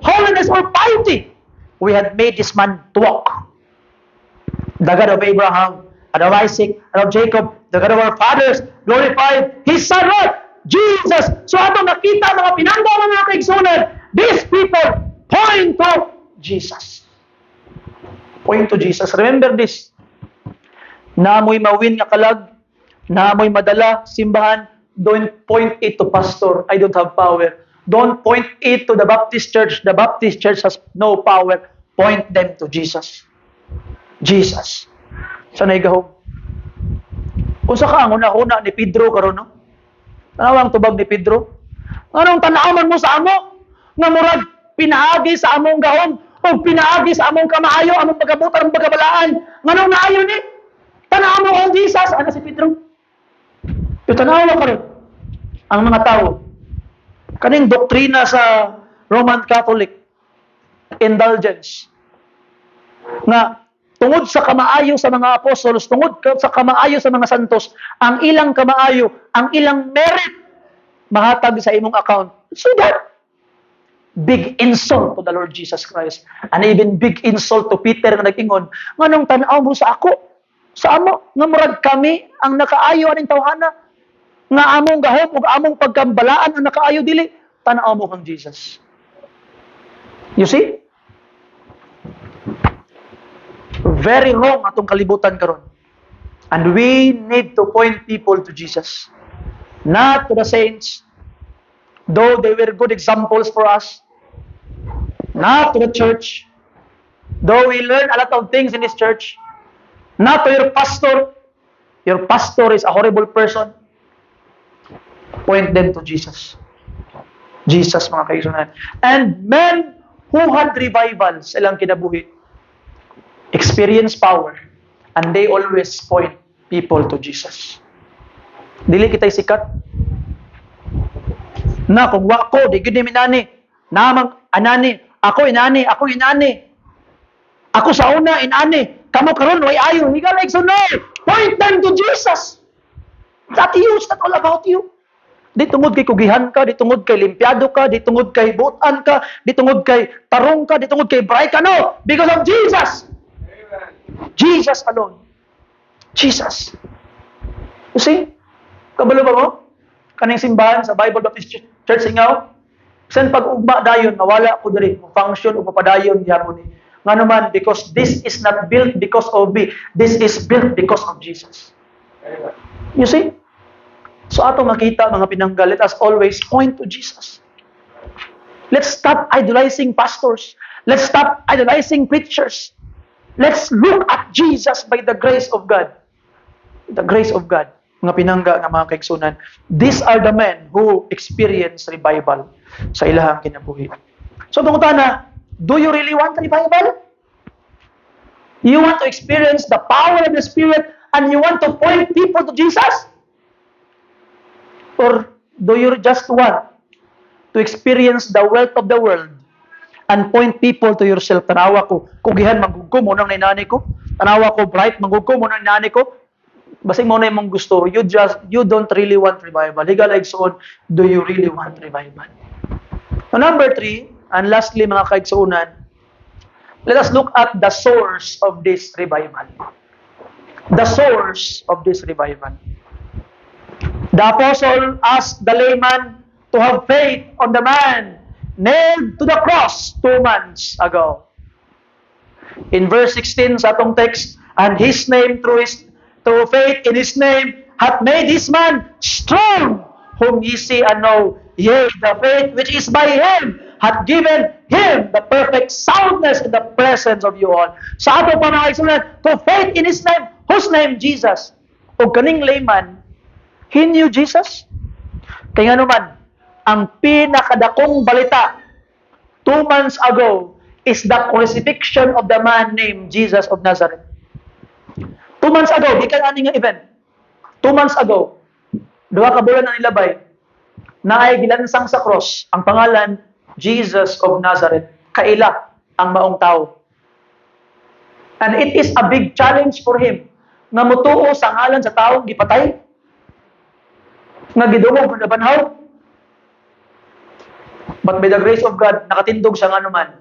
Holiness or piety, we had made this man to walk. The God of Abraham, and of Isaac, and of Jacob, the God of our fathers, glorified His Son, what? Jesus. So atong nakita mga pinanggaw mga kaigsunan, these people point to Jesus. Point to Jesus. Remember this. Naamoy mawin nga kalag, naamoy madala, simbahan, don't point it to pastor, I don't have power. Don't point it to the Baptist church. The Baptist church has no power. Point them to Jesus. Jesus. Sanay gahom. Kung sa ka, ang una-una ni Pedro karon, no? Tanawang tubag ni Pedro. Anong tanaman mo sa amo? Nga murag pinaagi sa among gahom o pinaagi sa among kamaayo, among pagabutan, among pagabalaan. Nganong naayo ni? Tanaw mo ang Jesus. Ano si Pedro? Yung tanawa karon ang mga tao. Kaning doktrina sa Roman Catholic, indulgence, nga tungod sa kamaayo sa mga apostolos, tungod sa kamaayo sa mga santos, ang ilang kamaayo, ang ilang merit, mahatag sa imong account. So that, big insult to the Lord Jesus Christ. And even big insult to Peter na nag-ingon, nganong tanaw mo sa ako? Sa amo, nga murag kami, ang nakaayo aning tawhana, nga among gahom ug among pagkambalaan ang nakaayo dili, tanaw mo kang Jesus. You see? Very wrong atong kalibutan karon. And we need to point people to Jesus. Not to the saints, though they were good examples for us. Not to the church, though we learn a lot of things in this church. Not to your pastor is a horrible person. Point them to Jesus. Jesus, mga kaigsunan. And men who had revivals ilang kinabuhi, experience power, and they always point people to Jesus. Dili kita'y sikat. Na, kung wa ko, di gini minani. Namang anani, ako inani. Ako sa una, inani. Kamu karon way ayo. Higa like so no. Point them to Jesus. That you, it's not all about you. Di tungod kay kugihan ka, di tungod kay limpyado ka, di tungod kay butan ka, di tungod kay tarong ka, di tungod kay bright ka. No, because of Jesus. Jesus alone. Jesus. You see? Kabalo ba mo? Kaning simbahan sa Bible Baptist Church Ingaw? Sen pag-ugma dayon, nawala ko diri, function o papadayon gyapon ni. Nga naman, because this is not built because of me. This is built because of Jesus. You see? So ato makita mga pinanggal, let us always point to Jesus. Let's stop idolizing pastors. Let's stop idolizing preachers. Let's look at Jesus by the grace of God. The grace of God. Mga pinangga nga mga kaigsunan. These are the men who experience revival sa ilahang kinabuhi. So pangutana, do you really want revival? You want to experience the power of the Spirit and you want to point people to Jesus? Or do you just want to experience the wealth of the world and point people to yourself? Tanawa ko, kugihan manggugko mo nang nanay ko. Tanawa ko, bright manggugko mo nang nanay ko. Basing mo na yung gusto, you don't really want revival. Higa like so, do you really want revival? So number 3, and lastly mga kaigsuunan, let us look at the source of this revival. The source of this revival. The apostle asked the layman to have faith on the man nailed to the cross 2 months ago. In verse 16 sa atong text, and his name through faith in his name hath made this man strong, whom ye see and know. Yea, the faith which is by him hath given him the perfect soundness in the presence of you all. Sa ato pa mga kaigsunan, to faith in his name, whose name? Jesus. O kaning layman, he knew Jesus. Kaya nga naman, ang pinakadakong balita 2 months ago is the crucifixion of the man named Jesus of Nazareth. 2 months ago, di ka nga event. 2 months ago, 2 ka bulan ang ilabay, na ay gilansang sa cross, ang pangalan, Jesus of Nazareth. Kaila ang maong tao. And it is a big challenge for him na mutuo sa ngalan sa taong gipatay, nga gidungog na banhaw. But by the grace of God, nakatindog siya nga naman,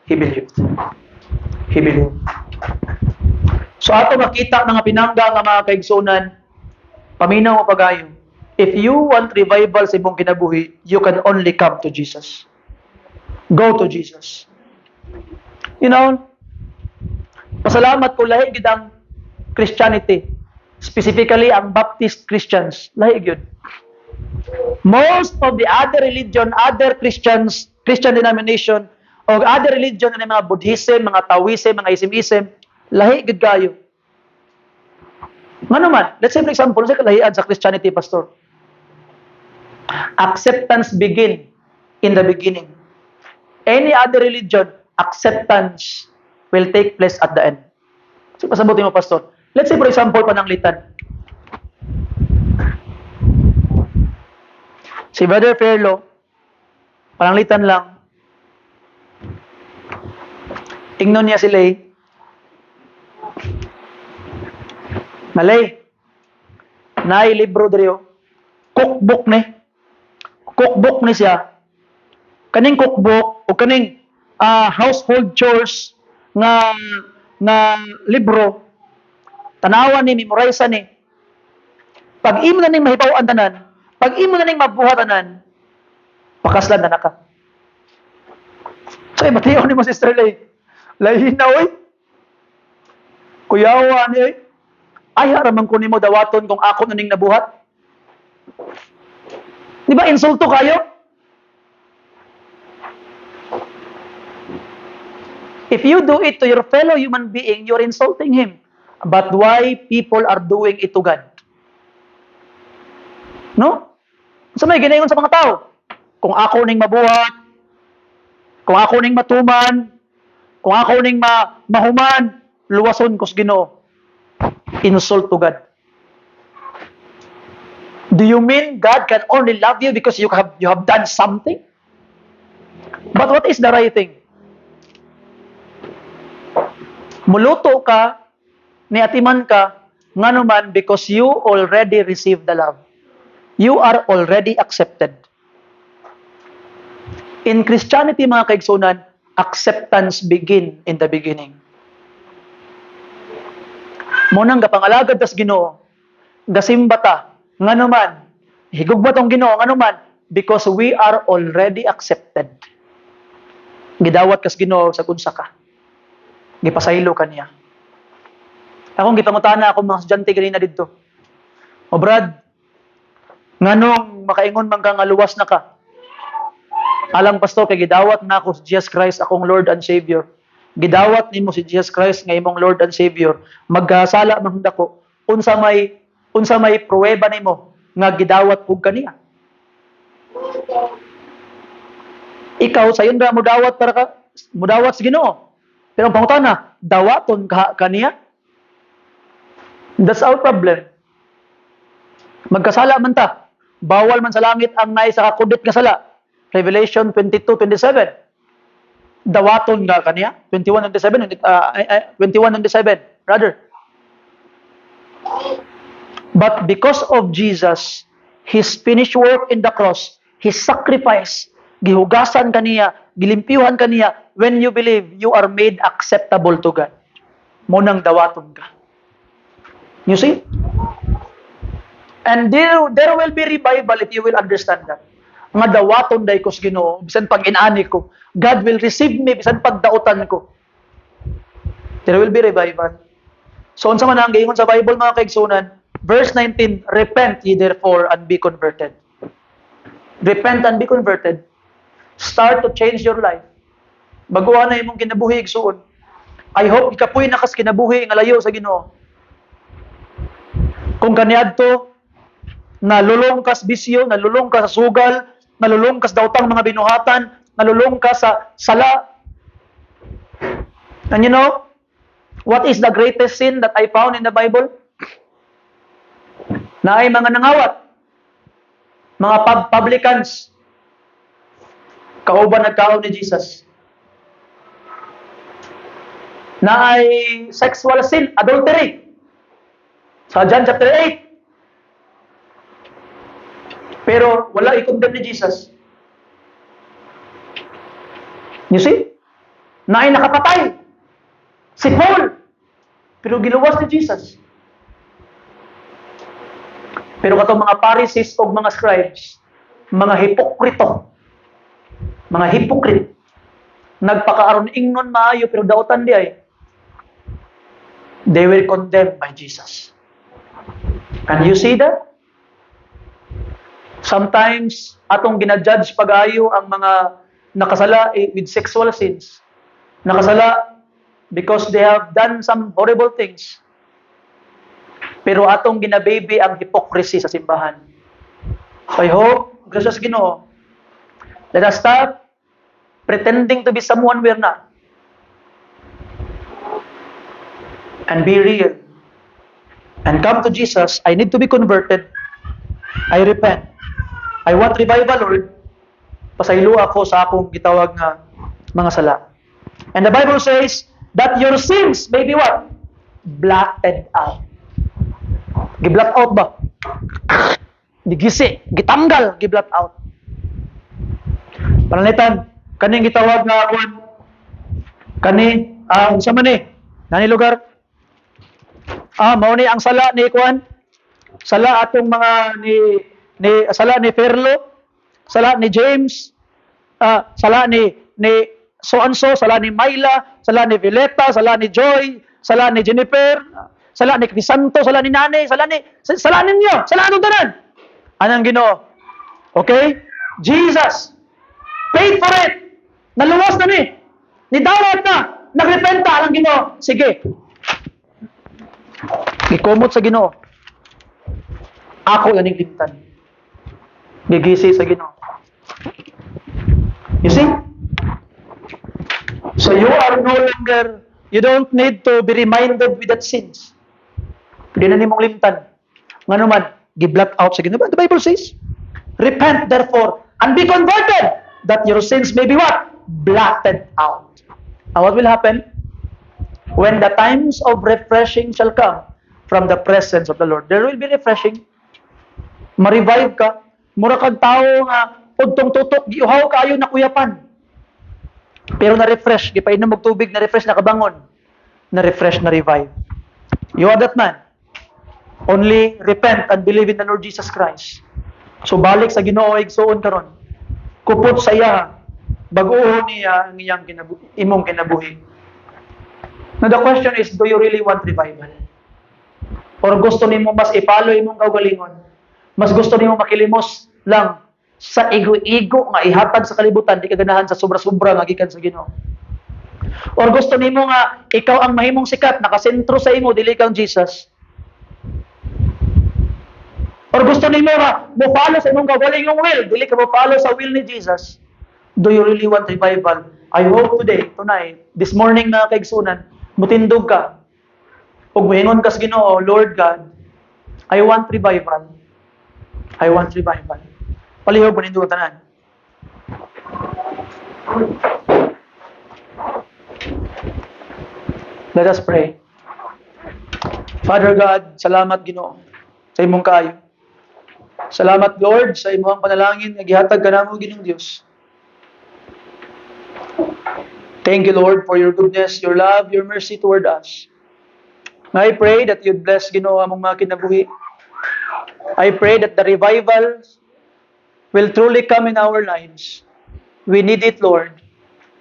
he believed. He believed. So ato makita mga pinangga nga mga kaigsunan, paminaw o pagayo. If you want revival sa imong kinabuhi, you can only come to Jesus. Go to Jesus. You know, pasalamat ko lahi gid ang Christianity. Specifically ang Baptist Christians, lahi gyud. Most of the other religion, other Christians, Christian denomination, o other religion na mga Buddhism, mga Taoism, mga Islam, lahi gid kayo. Nga naman, let's say for example, sa kalahian sa Christianity, Pastor. Acceptance begin in the beginning. Any other religion, acceptance will take place at the end. So, pasabutin mo, Pastor. Let's say for example, pananglitan. Si Brother Fairlo, pananglitan lang. Ingnon niya si Lay. Malay, naay libro diriyo. Cookbook ni. Cookbook ni siya. Kaning cookbook o kaning household chores nga libro, tanawan ni, memorize ni. Pag imo na ning mahibaw-an tanan, pag imo na ning mabuhatanan, pakaslan na naka. So, ibatiyo ni mo, Sister Lay. Lahin na, oy. Kuyawa ni, oy. Ay, haraman ko ni mo dawaton kung ako na ning nabuhat. Di ba, insulto kayo? If you do it to your fellow human being, you're insulting him. But why people are doing it to God? No? Sa may ginayon sa mga tao. Kung ako ning mabuhat, kung ako ning matuman, kung ako ning mahuman, luwason ko sa Ginoo. Insult to God. Do you mean God can only love you because you have done something? But what is the right thing? Muluto ka, niatiman ka, nga naman because you already received the love. You are already accepted. In Christianity, mga kaigsunan, acceptance begin in the beginning. Munang gapangalagad tas Ginoo, gasimba ta, nga naman, higugma tong Ginoo, nga naman, because we are already accepted. Gidawat kas Ginoo sa kunsa ka. Gipasaylo ka niya. Akong gipangutana akong mga estudyante ganina didto. O Brad, nganong makaingon man ka nga luwas na ka? Alang pastor kay gidawat na ako si Jesus Christ akong Lord and Savior. Gidawat nimo si Jesus Christ nga imong Lord and Savior. Magkasala man dako. Unsa may pruweba nimo nga gidawat pug kaniya? Ikaw sayon ra mudawat para ka mudawat sa Ginoo. Pero ang pangutana, dawaton ka kaniya? That's our problem. Magkasala man ta. Bawal man sa langit ang naay sa kakudit nga sala. Revelation 22:27. Dawaton nga kaniya? 21:27, 21:27, brother. But because of Jesus, His finished work in the cross, His sacrifice, gihugasan kaniya, gilimpyuhan kaniya, when you believe, you are made acceptable to God. Munang dawaton ka. You see? And there will be revival if you will understand that. Nga dawaton day ko sa Ginoo, bisan pag inani ko, God will receive me bisan pagdautan ko. There will be revival. So unsa man ang giingon sa Bible mga kaigsunan, verse 19, repent ye therefore and be converted. Repent and be converted. Start to change your life. Baguhan na imong kinabuhi igsuon. I hope ikapoy na kas kinabuhi nga layo sa Ginoo. Kung kaniadto nalulong ka sa bisyo, nalulong ka sa sugal, nalulong ka sa daotang mga binuhatan, nalulong ka sa sala. And you know, what is the greatest sin that I found in the Bible? Na ay mga nangawat, mga publicans, kauban nagkaon ni Jesus. Na ay sexual sin, adultery. Sa John chapter 8. Pero wala i-condemn ni Jesus. You see? Na ay nakapatay. Si Paul. Pero giluwas ni Jesus. Pero katong mga Pharisees o mga scribes, mga hipokrito, mga hypocrite, nagpakaaron ingnon maayo pero dautan di ay, they were condemned by Jesus. And you see that? Sometimes, atong ginajudge pag-ayo ang mga nakasala with sexual sins. Nakasala because they have done some horrible things. Pero atong ginababy ang hypocrisy sa simbahan. I hope, gracious Ginoo, let us stop pretending to be someone we're not. And be real. And come to Jesus. I need to be converted. I repent. I want revival, Lord. Pasaylo ako sa akong gitawag nga mga sala. And the Bible says that your sins may be what? Blotted out. Gi-blot out ba? Gigisi, gitanggal, gi-blot out. Panalitan, kaning gitawag nga ako, unsa man nani lugar? Mao ni ang sala ni Kuan. Sala atong mga sala ni Ferlo, sala ni James, sala ni so-and-so, sala ni Myla, sala ni Violeta, sala ni Joy, sala ni Jennifer, sala ni Crisanto, sala ni Nane, sala ninyo, sala anong tanan. Anong Ginoo? Okay? Jesus paid for it. Naluwas na ni. Nidawat na. Nagrepenta ang Ginoo. Sige. Gikumot sa Ginoo. Ako ganing limtan. Gigisi sa Ginoo. You see? So you are no longer, you don't need to be reminded with that sins. Hindi na nimong limtan. Nga naman, gi-block out sa Ginoo. The Bible says, repent therefore and be converted that your sins may be what? Blotted out. And what will happen? When the times of refreshing shall come from the presence of the Lord, there will be refreshing. Ma-revive ka. Mura kag tao nga udtong tutok giuhaw kaayo na kuyapan. Pero na-refresh, gipainom og tubig, na-refresh, nakabangon. Na-refresh, na-revive. You are that man. Only repent and believe in the Lord Jesus Christ. So balik sa Ginoo igsuon karon. Kupot sa iya, bag-o niya ang iyang imong kinabuhi. Now the question is, do you really want revival? Or gusto nimo mas ipalo imong kaugalingon? Mas gusto nimo makilimos lang sa ego-ego nga ihatag sa kalibutan, di ka ganahan sa sobra-sobra nga gikan sa Ginoo? Or gusto nimo nga ikaw ang mahimong sikat, nakasentro sa imo, dili kang Jesus? Or gusto nimo nga mo-follow sa imong kaugalingong will, dili ka mo-follow sa will ni Jesus? Do you really want revival? I hope today, tonight, this morning na kaigsunan, mutindog ka. Ug moingon ka sa Ginoo, Lord God, I want revival. I want revival. Palihog mo nindog ang tanan. Let us pray. Father God, salamat Ginoo sa imong kaayo. Salamat Lord sa imong panalangin nga gihatag kanamo Ginoong Dios. Thank you Lord for your goodness, your love, your mercy toward us. I pray that you'd bless Ginoo among mga kinabuhi. I pray that the revival will truly come in our lives. We need it, Lord.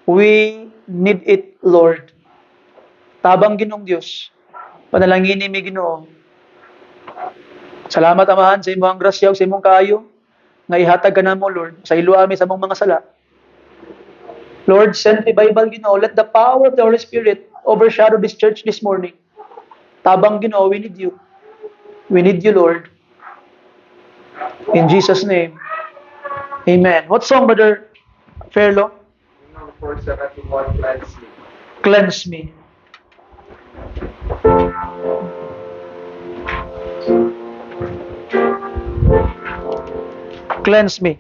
We need it, Lord. Tabang Ginoong Dios, panalangin mi Ginoo. Salamat Amahan sa imong grasya ug sa imong kaayo nga ihatag kanamo Lord sa iluami sa among mga sala. Lord, send revival Ginoo. Let the power of the Holy Spirit overshadow this church this morning. Tabang Ginoo, we need you. We need you, Lord. In Jesus' name. Amen. What song, Brother Fairlo? Number 471, Cleanse Me. Cleanse me. Cleanse me.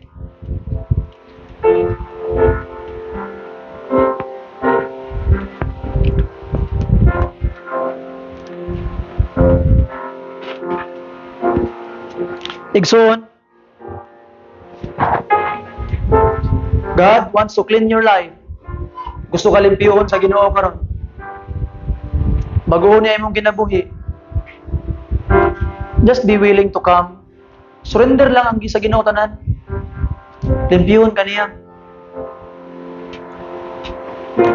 Igsoon, God wants to clean your life. Gusto ka limpyuhon sa Ginoo karon. Baguhon niya imong kinabuhi. Just be willing to come. Surrender lang ang sa Ginoo tanan. Limpyuhon kaniya.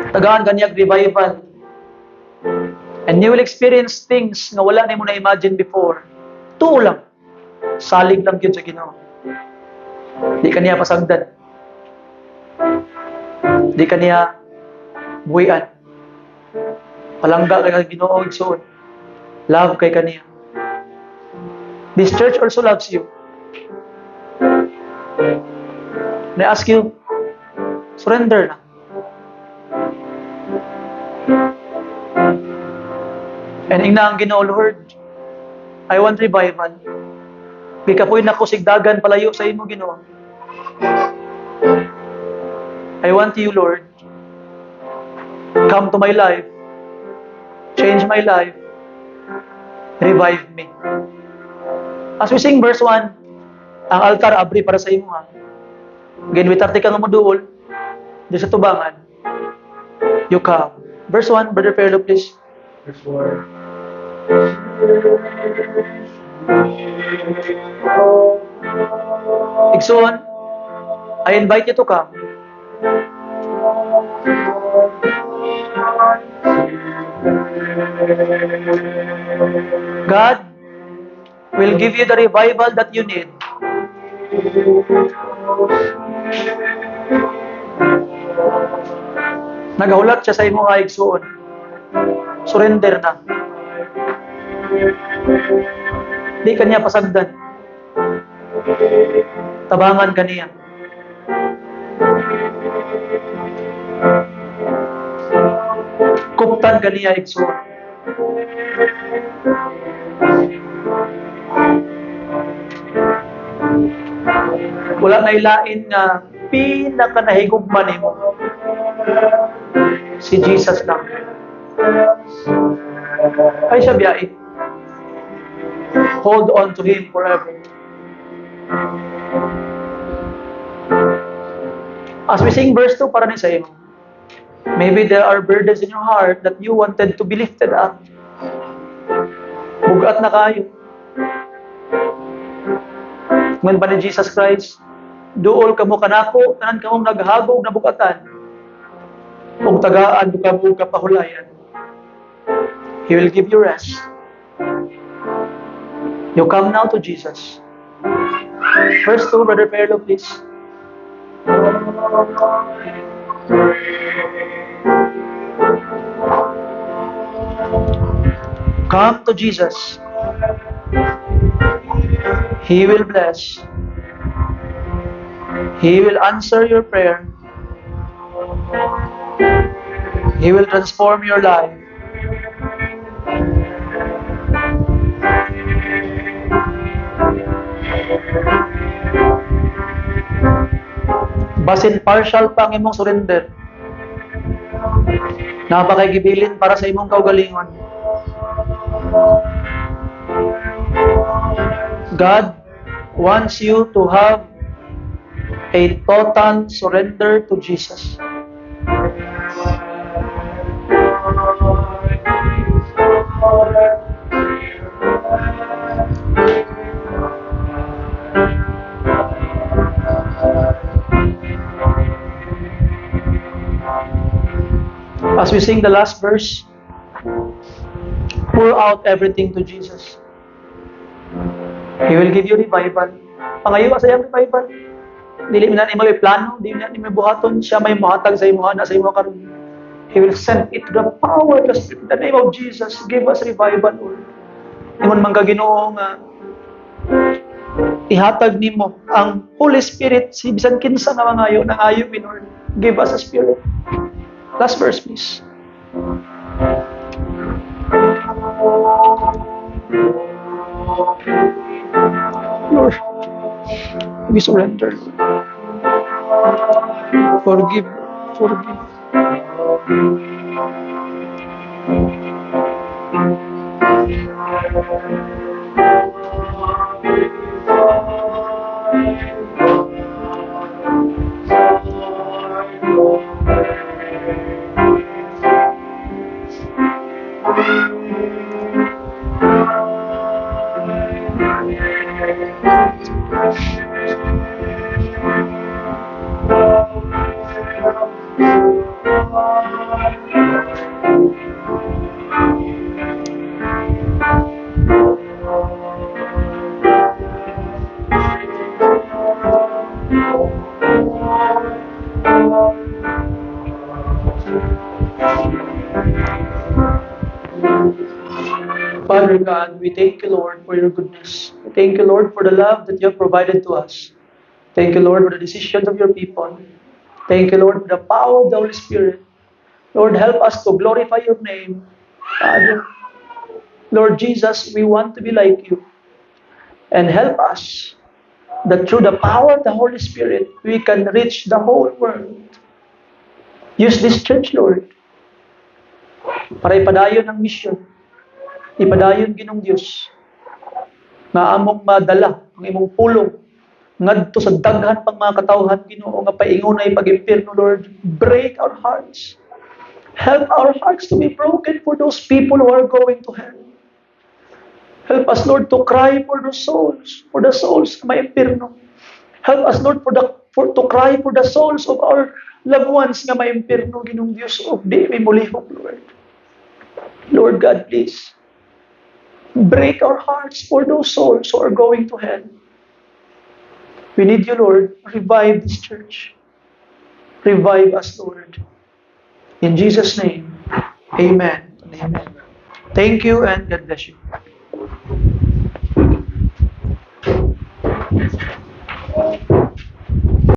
Tagaan kaniya revival. And you will experience things na wala na mo na-imagine before. Tuo lang. Salig lang yun sa Ginoo. Di kaniya pasagdan. Di kaniya buhian. Palangga kay Ginoo igsoon. Love kay kaniya. This church also loves you. And I ask you, surrender na. And ingna ang Ginoo, Lord, I want revival. Di ka po'y nakusigdagan palayo sa imo, Ginoo. I want you, Lord. Come to my life. Change my life. Revive me. As we sing verse 1, ang altar abri para sa imo, ha. Again, witarte ka nga moduol, di sa tubangan, you come. Verse 1, Brother Perlo, please. Verse 4. Igsoon, I invite you to come. God will give you the revival that you need. Nagahulat siya sa imo nga igsoon. Surrender na. Di kanya pasagdan. Tabangan kaniya. Kuptan kaniya igsoon. Wala na ilain nga pinakanahigugma nimo. Si Jesus lang. Ay siya biyai. Hold on to Him forever. As we sing verse 2, para ni sa imo. Maybe there are burdens in your heart that you wanted to be lifted up. Bugat na kayo. Ngun pa ni Jesus Christ, duol kamo kanako, tanan kamong naghagog na bukatan. Kung tagaan kamo kapahulayan, He will give you rest. You come now to Jesus. Verse 2, Brother Perlo, please. Come to Jesus. He will bless. He will answer your prayer. He will transform your life. Basin partial pa ang imong surrender. Napakaigibilin para sa imong kaugalingon. God wants you to have a total surrender to Jesus. As we sing the last verse, pour out everything to Jesus. He will give you revival. Pangayo sa iyang revival. Dili na nimo plano, dili na nimo buhaton, siya may mohatag sa imo na sa imo karon. He will send it to the power of the name of Jesus. Give us revival, Lord. Ingon man ka Ginoo nga ihatag nimo ang Holy Spirit si bisan kinsa nga mangayo nang ayo mi Lord. Give us a spirit. Last verse, please. Lord, we surrender. Forgive. Father God, we thank you, Lord, for your goodness. We thank you, Lord, for the love that you have provided to us. Thank you, Lord, for the decisions of your people. Thank you, Lord, for the power of the Holy Spirit. Lord, help us to glorify your name. Father, Lord Jesus, we want to be like you. And help us that through the power of the Holy Spirit, we can reach the whole world. Use this church, Lord, para ipadayon ang mission. Ipadayon ginong Diyos nga among madala ang imong pulong ngadto sa daghan pang mga katawhan Ginoo nga paingunay pag-impierno, Lord. Break our hearts. Help our hearts to be broken for those people who are going to hell. Help us, Lord, to cry for the souls na maimpierno. Help us, Lord, to cry for the souls of our loved ones nga maimpierno ginong Diyos of di may mulihok, Lord. Lord God, please break our hearts for those souls who are going to hell. We need you, Lord. Revive this church. Revive us, Lord. In Jesus' name, amen and amen. Thank you and God bless you.